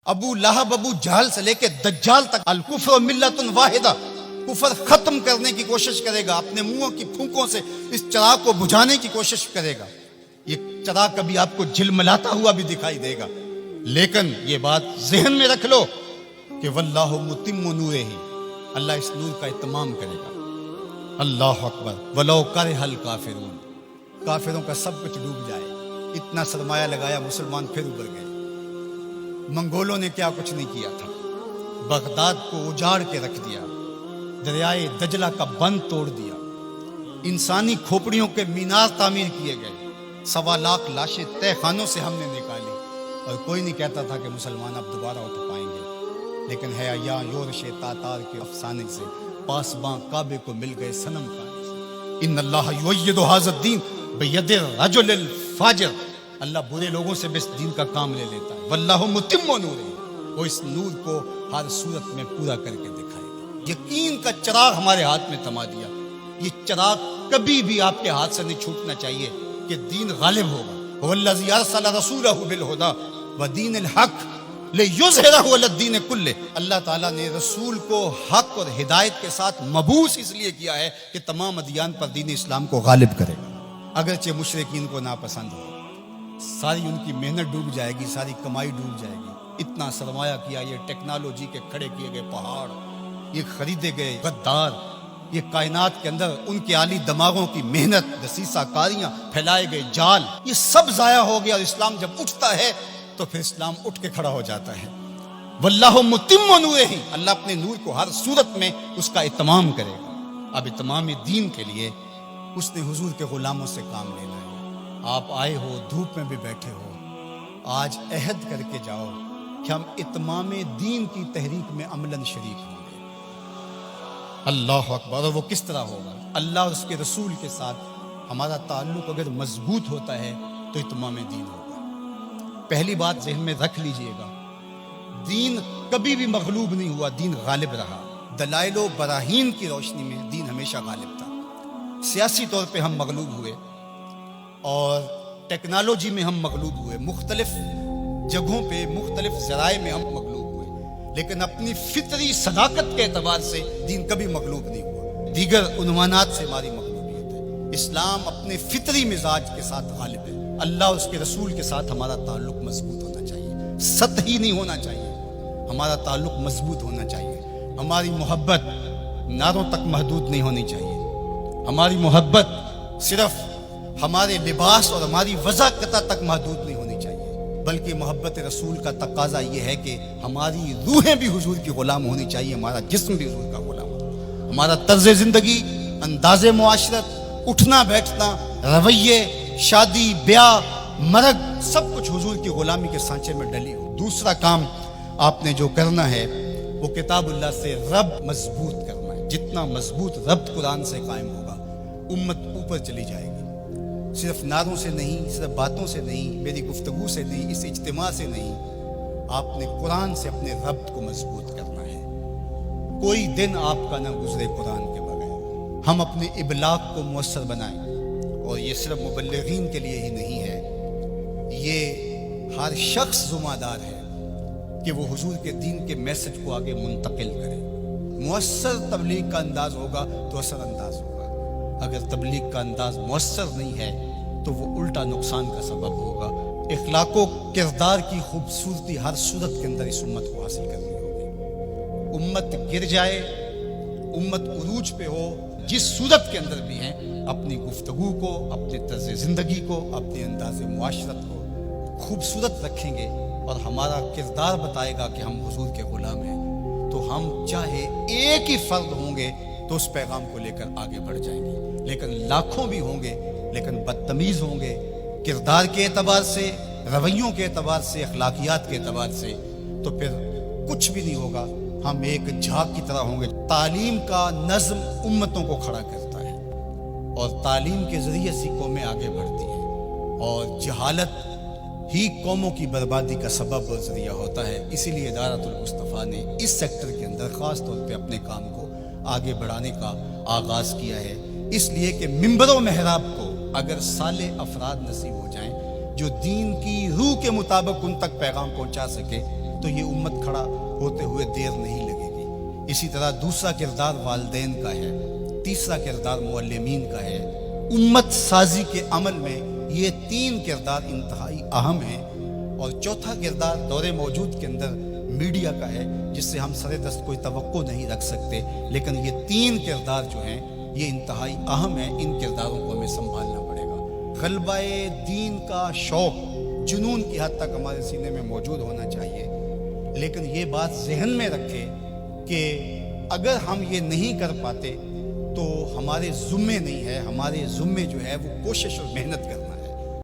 ابو لہب ابو جہل سے لے کے دجال تک الکفر ملت واحدہ، کفر ختم کرنے کی کوشش کرے گا، اپنے منہوں کی پھونکوں سے اس چراغ کو بجھانے کی کوشش کرے گا۔ یہ چراغ کبھی آپ کو جھلملاتا ہوا بھی دکھائی دے گا، لیکن یہ بات ذہن میں رکھ لو کہ واللہ متم نورہ، اللہ اس نور کا اتمام کرے گا۔ اللہ اکبر، ولو کرہ الکافرون، کافروں کا سب کچھ ڈوب جائے، اتنا سرمایہ لگایا، مسلمان پھر ابھر گئے۔ منگولوں نے کیا کچھ نہیں کیا تھا، بغداد کو اجاڑ کے رکھ دیا، دریائے دجلہ کا بند توڑ دیا، انسانی کھوپڑیوں کے مینار تعمیر کیے گئے، 1.25 لاکھ لاشیں تہہ خانوں سے ہم نے نکالی، اور کوئی نہیں کہتا تھا کہ مسلمان اب دوبارہ اٹھ پائیں گے، لیکن ہے یا یورش تاتار کے افسانے سے پاسباں کعبے کو مل گئے صنم خانے سے۔ ان اللہ یؤید ھذا الدین بید الرجل الفاجر، اللہ برے لوگوں سے بھی اس دین کا کام لے لیتا ہے۔ واللہ متم نورہ، وہ اس نور کو ہر صورت میں پورا کر کے دکھائے گا۔ یقین کا چراغ ہمارے ہاتھ میں تھما دیا، یہ چراغ کبھی بھی آپ کے ہاتھ سے نہیں چھوٹنا چاہیے کہ دین غالب ہوگا۔ هو الذی ارسل رسولہ بالہدی ودین الحق لیظہرہ علی الدین کلہ، اللہ تعالیٰ نے رسول کو حق اور ہدایت کے ساتھ مبعوث اس لیے کیا ہے کہ تمام ادیان پر دین اسلام کو غالب کرے گا، اگرچہ مشرکین کو ناپسند ہو، ساری ان کی محنت ڈوب جائے گی، ساری کمائی ڈوب جائے گی، اتنا سرمایہ کیا، یہ ٹیکنالوجی کے کھڑے کیے گئے پہاڑ، یہ خریدے گئے غدار، یہ کائنات کے اندر ان کے عالی دماغوں کی محنت، دسیسہ کاریاں، پھیلائے گئے جال، یہ سب ضائع ہو گیا، اور اسلام جب اٹھتا ہے تو پھر اسلام اٹھ کے کھڑا ہو جاتا ہے۔ واللہ متم نورہ، اللہ اپنے نور کو ہر صورت میں اس کا اتمام کرے گا۔ اب اتمام دین کے لیے اس نے حضور کے غلاموں سے کام لینا ہے۔ آپ آئے ہو، دھوپ میں بھی بیٹھے ہو، آج عہد کر کے جاؤ کہ ہم اتمام دین کی تحریک میں عملاً شریک ہوں گے۔ اللہ اکبر، اور وہ کس طرح ہوگا؟ اللہ اور اس کے رسول کے ساتھ ہمارا تعلق اگر مضبوط ہوتا ہے تو اتمام دین ہوگا۔ پہلی بات ذہن میں رکھ لیجئے گا، دین کبھی بھی مغلوب نہیں ہوا، دین غالب رہا۔ دلائل و براہین کی روشنی میں دین ہمیشہ غالب تھا۔ سیاسی طور پہ ہم مغلوب ہوئے اور ٹیکنالوجی میں ہم مغلوب ہوئے، مختلف جگہوں پہ مختلف ذرائع میں ہم مغلوب ہوئے، لیکن اپنی فطری صداقت کے اعتبار سے دین کبھی مغلوب نہیں ہوا۔ دیگر عنوانات سے ہماری مغلوبیت ہے، اسلام اپنے فطری مزاج کے ساتھ غالب ہے۔ اللہ اور اس کے رسول کے ساتھ ہمارا تعلق مضبوط ہونا چاہیے، سطحی نہیں ہونا چاہیے، ہمارا تعلق مضبوط ہونا چاہیے۔ ہماری محبت نعروں تک محدود نہیں ہونی چاہیے، ہماری محبت صرف ہمارے لباس اور ہماری وضاحت تک محدود نہیں ہونی چاہیے، بلکہ محبت رسول کا تقاضا یہ ہے کہ ہماری روحیں بھی حضور کی غلام ہونی چاہیے، ہمارا جسم بھی حضور کا غلام ہو، ہمارا طرز زندگی، انداز معاشرت، اٹھنا بیٹھنا، رویے، شادی بیاہ مرگ، سب کچھ حضور کی غلامی کے سانچے میں ڈلی ہو۔ دوسرا کام آپ نے جو کرنا ہے وہ کتاب اللہ سے ربط مضبوط کرنا ہے۔ جتنا مضبوط ربط قرآن سے قائم ہوگا، امت اوپر چلی جائے گی، صرف نعروں سے نہیں، صرف باتوں سے نہیں، میری گفتگو سے نہیں، اس اجتماع سے نہیں، آپ نے قرآن سے اپنے ربط کو مضبوط کرنا ہے۔ کوئی دن آپ کا نہ گزرے قرآن کے بغیر۔ ہم اپنے ابلاغ کو مؤثر بنائیں، اور یہ صرف مبلغین کے لیے ہی نہیں ہے، یہ ہر شخص ذمہ دار ہے کہ وہ حضور کے دین کے میسج کو آگے منتقل کرے۔ مؤثر تبلیغ کا انداز ہوگا تو اثر انداز ہوگا، اگر تبلیغ کا انداز مؤثر نہیں ہے تو وہ الٹا نقصان کا سبب ہوگا۔ اخلاق و کردار کی خوبصورتی ہر صورت کے اندر اس امت کو حاصل کرنی ہوگی۔ امت گر جائے، امت عروج پہ ہو، جس صورت کے اندر بھی ہیں، اپنی گفتگو کو، اپنے طرز زندگی کو، اپنے انداز معاشرت کو خوبصورت رکھیں گے اور ہمارا کردار بتائے گا کہ ہم حضور کے غلام ہیں، تو ہم چاہے ایک ہی فرد ہوں گے تو اس پیغام کو لے کر آگے بڑھ جائیں گے، لیکن لاکھوں بھی ہوں گے لیکن بدتمیز ہوں گے کردار کے اعتبار سے، رویوں کے اعتبار سے، اخلاقیات کے اعتبار سے، تو پھر کچھ بھی نہیں ہوگا، ہم ایک جھاگ کی طرح ہوں گے۔ تعلیم کا نظم امتوں کو کھڑا کرتا ہے، اور تعلیم کے ذریعے سے قومیں آگے بڑھتی ہیں، اور جہالت ہی قوموں کی بربادی کا سبب اور ذریعہ ہوتا ہے۔ اسی لیے دعوت المصطفیٰ نے اس سیکٹر کے اندر خاص طور پہ اپنے کام کو آگے بڑھانے کا آغاز کیا ہے، اس لیے کہ منبر و محراب کو اگر صالح افراد نصیب ہو جائیں جو دین کی روح کے مطابق ان تک پیغام پہنچا سکے، تو یہ امت کھڑا ہوتے ہوئے دیر نہیں لگے گی۔ اسی طرح دوسرا کردار والدین کا ہے، تیسرا کردار معلمین کا ہے۔ امت سازی کے عمل میں یہ 3 کردار انتہائی اہم ہیں، اور چوتھا کردار دور موجود کے اندر میڈیا کا ہے، جس سے ہم سر دست کوئی توقع نہیں رکھ سکتے، لیکن یہ 3 کردار جو ہیں یہ انتہائی اہم ہیں، ان کرداروں کو ہمیں سنبھالنا پڑے گا۔ غلبہ دین کا شوق جنون کی حد تک ہمارے سینے میں موجود ہونا چاہیے، لیکن یہ بات ذہن میں رکھے کہ اگر ہم یہ نہیں کر پاتے تو ہمارے ذمے نہیں ہے، ہمارے ذمے جو ہے وہ کوشش اور محنت کرنا